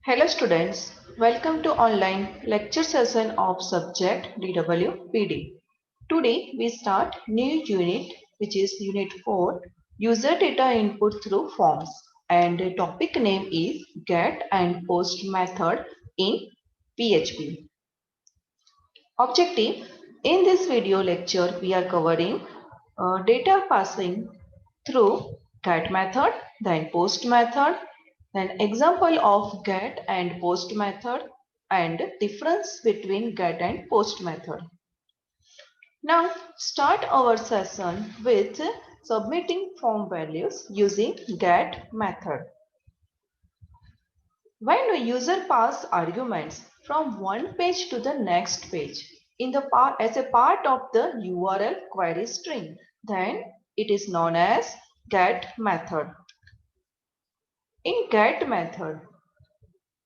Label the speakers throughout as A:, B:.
A: Hello students, welcome to online lecture session of subject DWPD. Today we start new unit which is unit 4 user data input through forms and the topic name is get and post method in PHP. Objective in this video lecture we are covering data passing through get method, then post method, then example of get and post method and difference between get and post method. Now start our session with submitting form values using get method. When a user pass arguments from one page to the next page as a part of the URL query string, then it is known as get method. In get method,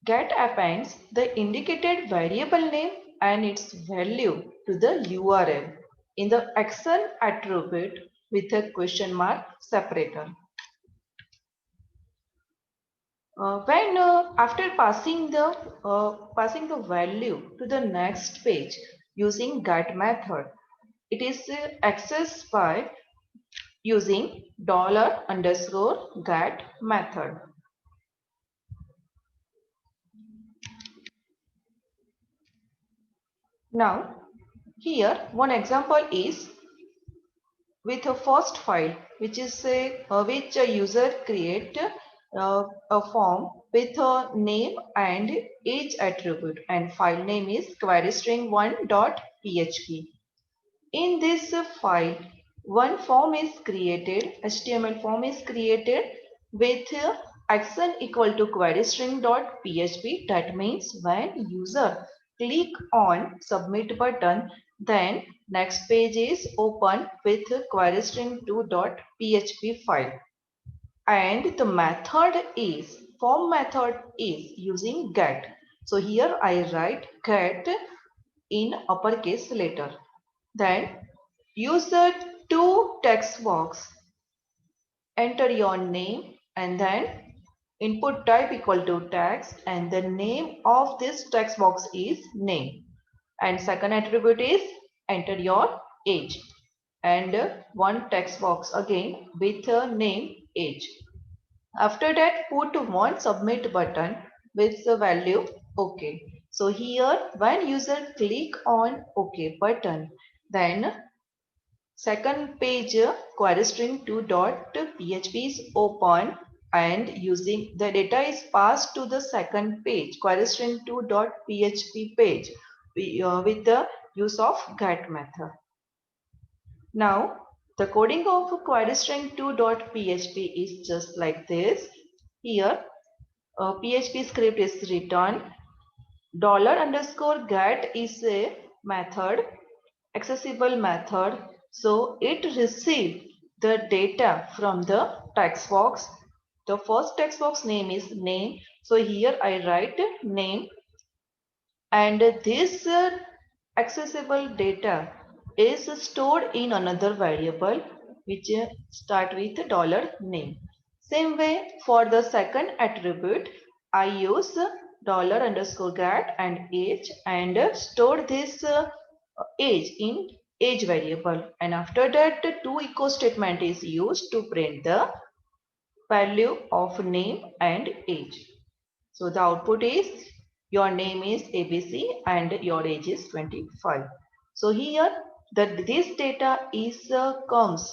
A: get appends the indicated variable name and its value to the URL in the action attribute with a question mark separator. When after passing the value to the next page using get method, it is accessed by using $_get method. Now here one example is with a first file which is which a user create a form with a name and age attribute and file name is querystring1.php. In this file one form is created, HTML form is created with action equal to querystring.php. That means when user click on submit button, then next page is open with querystring2.php file. And the method is, form method is using get. So here I write get in uppercase letter. Then use the two text box. Enter your name and then input type equal to text and the name of this text box is name. And second attribute is enter your age and one text box again with a name age. After that put one submit button with the value OK. So here when user click on OK button, then second page querystring2.php is open and using the data is passed to the second page querystring2.php page with the use of get method. Now the coding of querystring2.php is just like this. Here a PHP script is written. $_get is a method, accessible method. So it receives the data from the text box. The first text box name is name. So here I write name and this accessible data is stored in another variable which start with $name. Same way for the second attribute I use $_get and age and store this age in age variable and after that the to echo statement is used to print the value of name and age. So the output is your name is ABC and your age is 25. So here this data is comes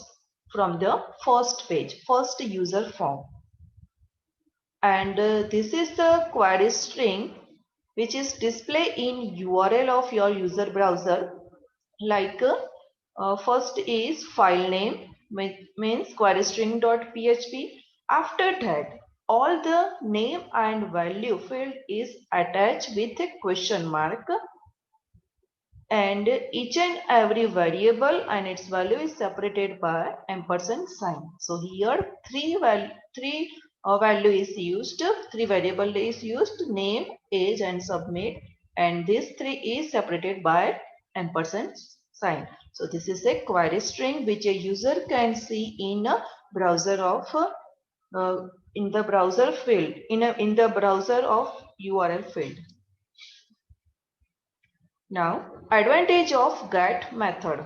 A: from the first page, first user form. And this is the query string which is displayed in URL of your user browser. Like first is file name means querystring.php. After that all the name and value field is attached with a question mark and each and every variable and its value is separated by ampersand sign. So here three value is used, three variable is used, name, age and submit, and this three is separated by ampersand sign. So this is a query string which a user can see in a browser of in the browser field in the browser of URL field. Now, advantage of GET method.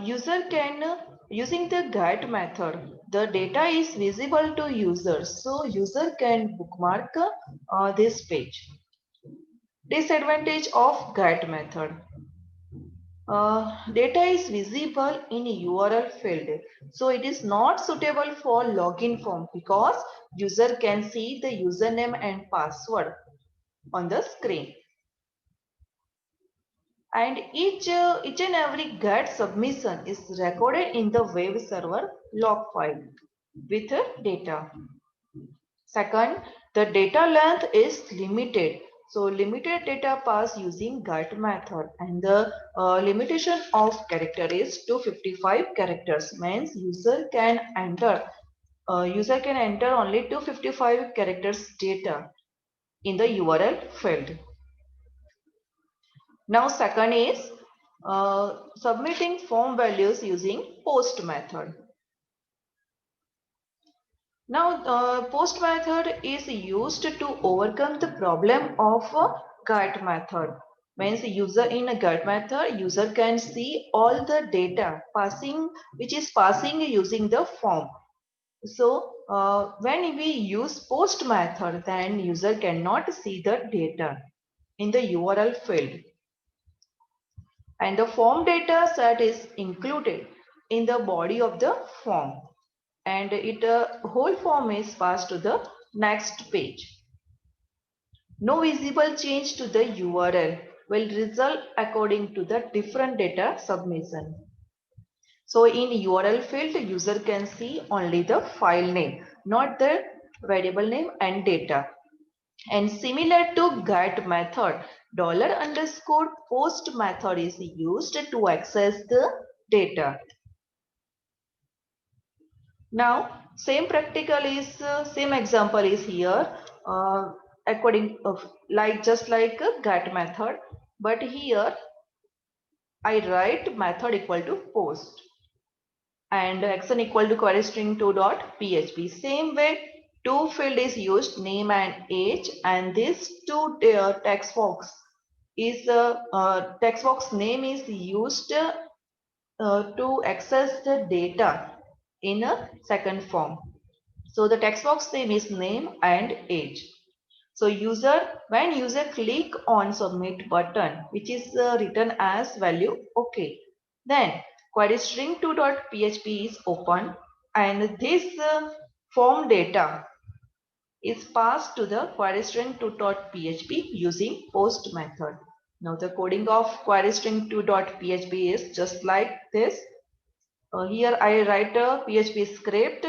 A: User can, using the GET method, the data is visible to users, so user can bookmark this page. Disadvantage of GET method. Data is visible in URL field, so it is not suitable for login form because user can see the username and password on the screen. And each and every GET submission is recorded in the web server log file with data. Second, the data length is limited. So limited data pass using GET method, and the limitation of character is 255 characters. Means user can enter only 255 characters data in the URL field. Now second is submitting form values using POST method. Now POST method is used to overcome the problem of GET method. Means user in a GET method, user can see all the data passing which is passing using the form. So when we use POST method, then user cannot see the data in the URL field. And the form data set is included in the body of the form, and it whole form is passed to the next page. No visible change to the URL will result according to the different data submission. So in URL field, user can see only the file name, not the variable name and data. And similar to GET method, $_post method is used to access the data. Now, same example is here, according of just like a GET method, but here I write method equal to post and action equal to query string 2.php. Same way, two field is used, name and age, and this two text box is text box name is used to access the data in a second form. So the text box name is name and age. So when user click on submit button, which is written as value OK, then query string 2.php is open, and this form data is passed to the query string 2.php using post method. Now the coding of query string 2.php is just like this. Here I write a PHP script,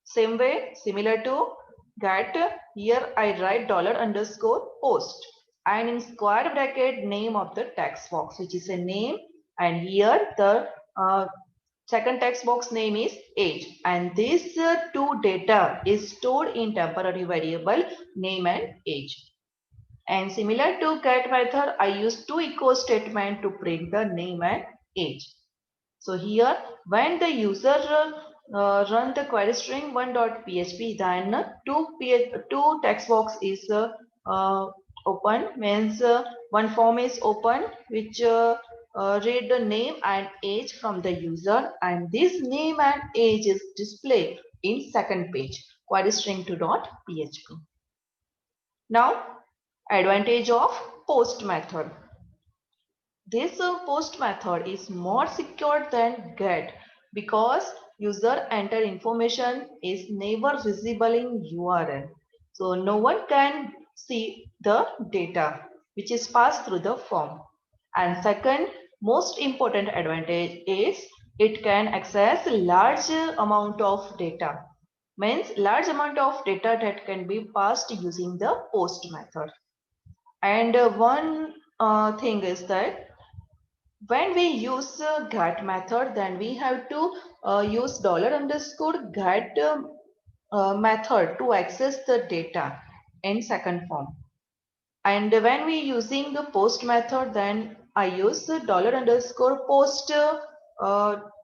A: same way, similar to GET. Here I write $_post and in square bracket name of the text box, which is a name, and here the second text box name is age, and this two data is stored in temporary variable name and age. And similar to GET method, I use two echo statement to print the name and age. So here, when the user run the query string 1.php, then two text box is open, means one form is open which read the name and age from the user, and this name and age is displayed in second page query string 2.php. Now, advantage of post method. This post method is more secure than GET because user enter information is never visible in URL. So no one can see the data which is passed through the form. And second most important advantage is it can access large amount of data. Means large amount of data that can be passed using the post method. And one thing is that when we use GET method, then we have to use $_get method to access the data in second form. And when we using the post method, then I use the $_post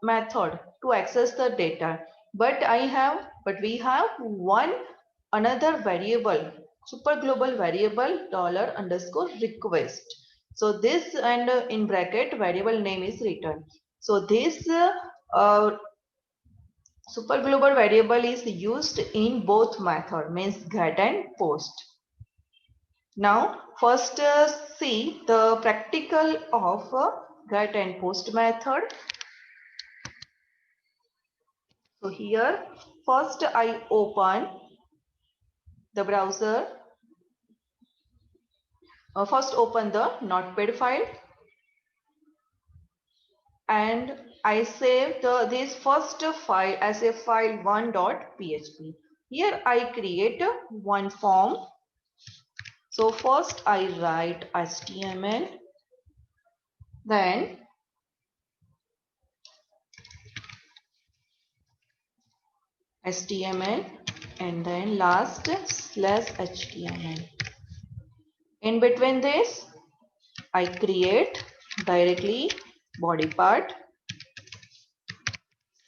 A: method to access the data. But we have one another variable super global variable $_request. So this and in bracket variable name is written. So this super global variable is used in both method, means get and post. Now first see the practical of get and post method. So here first I open the browser. First open the notepad file and I save this first file as a file 1.php. Here I create one form. So first I write HTML, then HTML and then last /HTML. In between this I create directly body part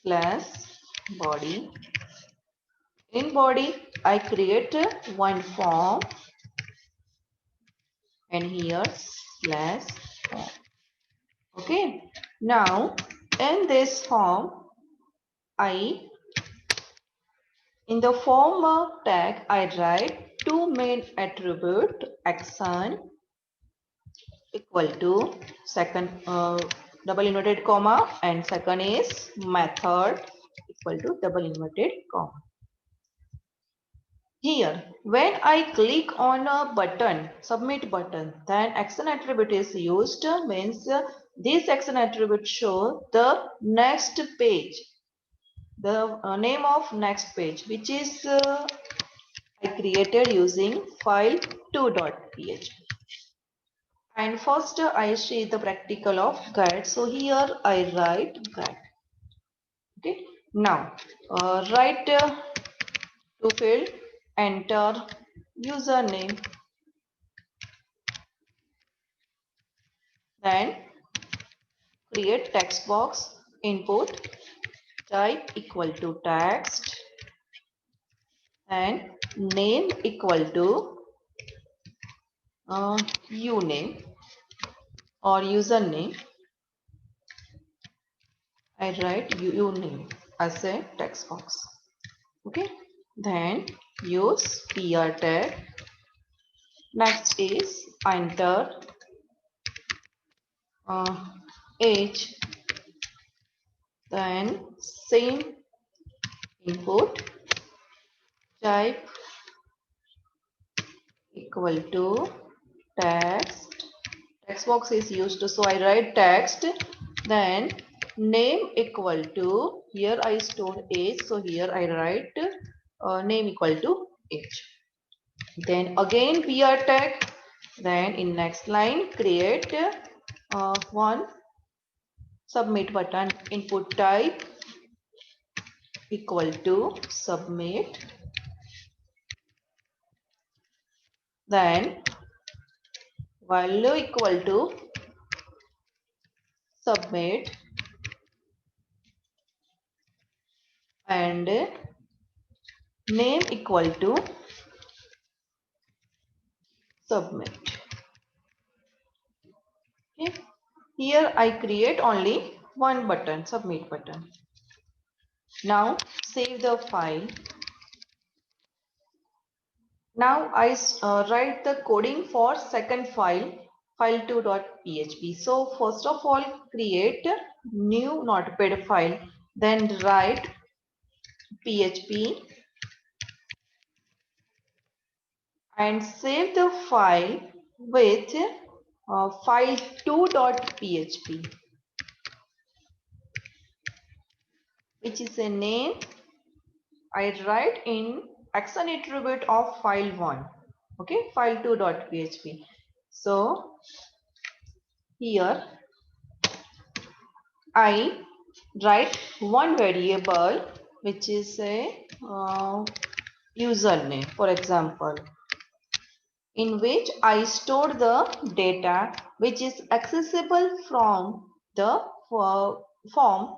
A: /body. In body I create one form and here /form. Okay, now in this form in the form tag I write two main attribute action equal to second double inverted comma and second is method equal to double inverted comma. Here when I click on a button, submit button, then action attribute is used, means this action attribute show the next page, the name of next page, which is I created using file 2.php. And first I see the practical of get. So here I write get. Okay. Now write to field, enter username, then create text box, input, type equal to text and name equal to uname or username. I write uname as a text box. Okay, then use PR tag. Next is enter age, then same input, type equal to text box is used, so I write text, then name equal to, here I store age, so here I write name equal to age. Then again PR tag, then in next line create one submit button, input type equal to submit, then value equal to submit and name equal to submit. Okay. Here I create only one button, submit button. Now save the file. Now I write the coding for second file, file2.php. So first of all create new notepad file, then write php and save the file with file2.php, which is a name I write in action attribute of file 1. Okay, file2.php. So here I write one variable which is a username, for example, in which I store the data which is accessible from the form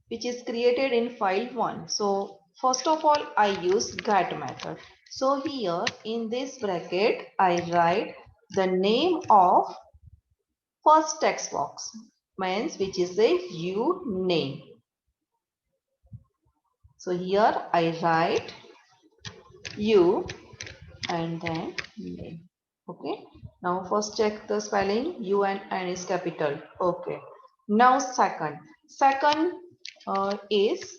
A: which is created in file 1. So first of all I use get method. So here in this bracket, I write the name of first text box, means which is a U name. So here I write U and then name. Okay. Now first check the spelling. U and N is capital. Okay. Now second. Second is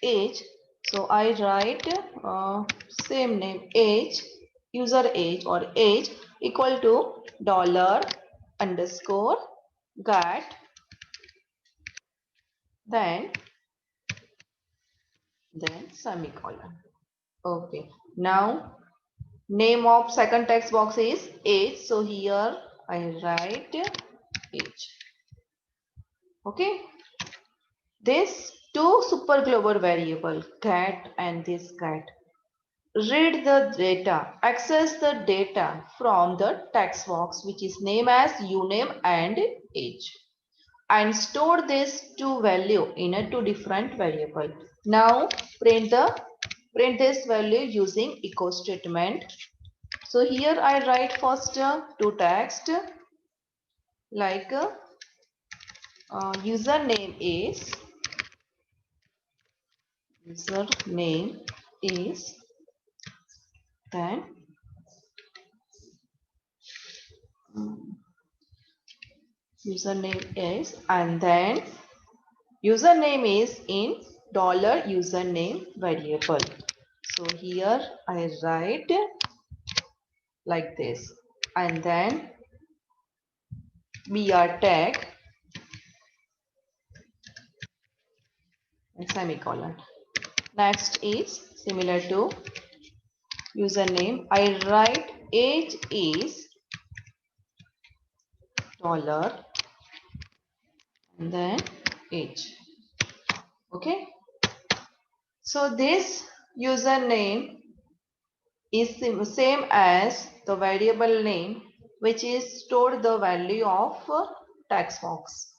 A: age. So I write same name age, user age or age equal to dollar underscore get, then semicolon. Okay. Now name of second text box is age. So here I write age. Okay. This two super global variable get and this get read the data, access the data from the text box which is named as uname and age, and store this two value in a two different variable. Now print this value using echo statement. So here I write first two text like username is then username is, and then username is in dollar username variable. So here I write like this, and then br tag and semicolon. Next is similar to username. I write age is dollar and then age. Okay. So this username is same as the variable name which is stored the value of text box.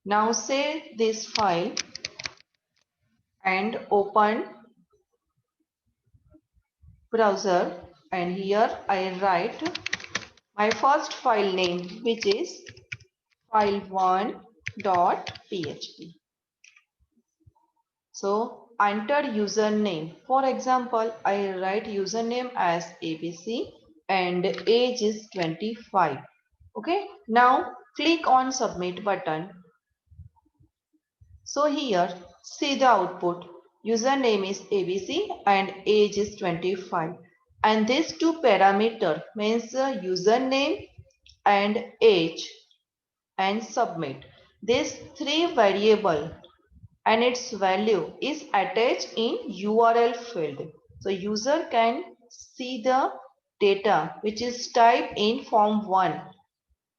A: Now save this file and open browser, and here I write my first file name which is file1.php. So enter username. For example, I write username as ABC and age is 25. Okay. Now click on submit button. So here see the output. Username is ABC and age is 25. And these two parameter means username and age and submit. These three variable and its value is attached in URL field. So user can see the data which is typed in form 1,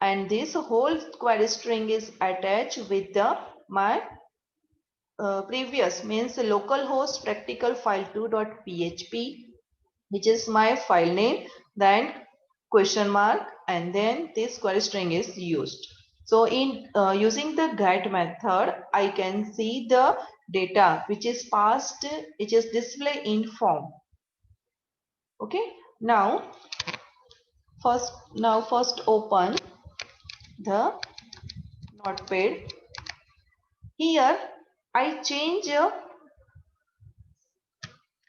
A: and this whole query string is attached with the my previous means localhost practical file2.php, which is my file name, then question mark, and then this query string is used. So in using the get method, I can see the data which is passed, which is displayed in form. Okay. Now first open the notepad. Here I change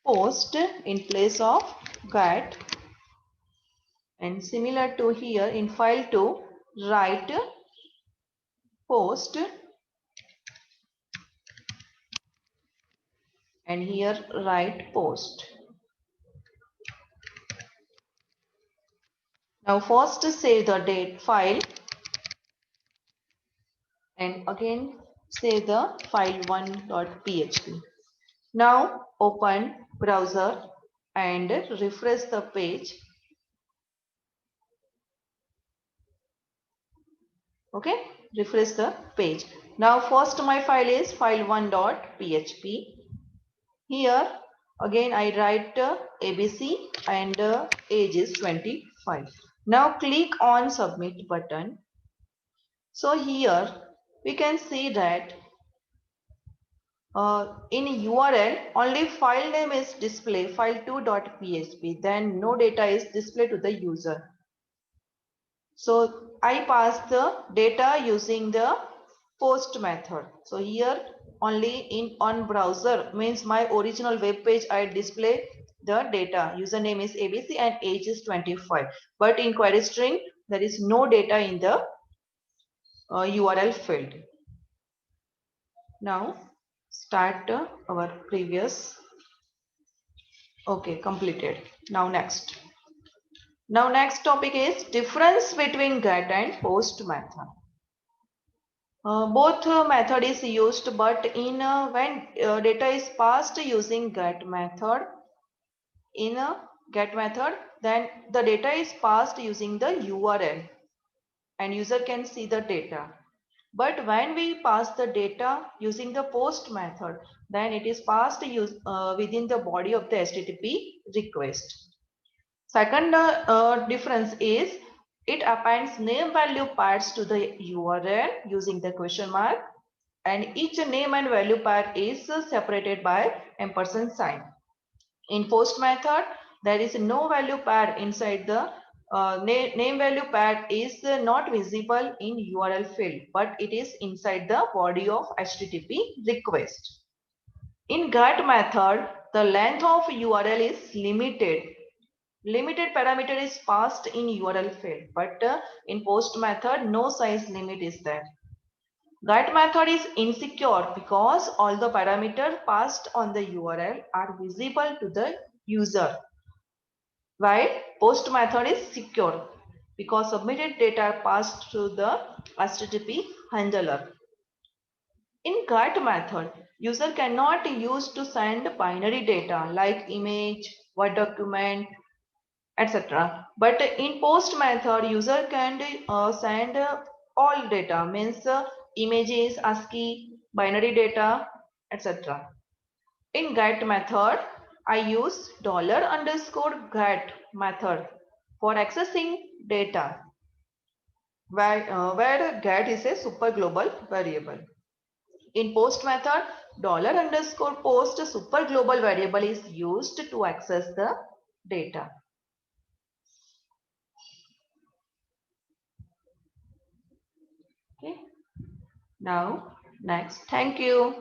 A: post in place of get, and similar to here in file2 write post, and here write post. Now first save the date file and again save the file1.php. Now open browser and refresh the page. Okay, refresh the page. Now first my file is file1.php. Here again I write ABC and age is 25. Now click on submit button. So here we can see that in URL only file name is display file2.php, then no data is displayed to the user. So I pass the data using the post method. So here only in on browser means my original web page I display the data. Username is ABC and age is 25. But in query string there is no data in the URL field. Now start our previous. Okay, completed. Now next. Now next topic is difference between get and post method. Both method is used, but in when data is passed using get method, in a get method, then the data is passed using the URL and user can see the data. But when we pass the data using the post method, then it is passed within the body of the HTTP request. Second difference is it appends name value pairs to the URL using the question mark, and each name and value pair is separated by ampersand sign. In post method, there is no value pair inside the name value pair is not visible in URL field, but it is inside the body of HTTP request. In get method, the length of URL is limited. Limited parameter is passed in URL field, but in post method, no size limit is there. Get method is insecure because all the parameters passed on the URL are visible to the user, while post method is secure because submitted data are passed through the HTTP handler. In get method, user cannot use to send binary data like image, Word document, etc. But in post method, user can send all data, means images, ASCII, binary data, etc. In get method, I use $_get method for accessing data, where get is a super global variable. In post method, $_post super global variable is used to access the data. Okay. Now, next. Thank you.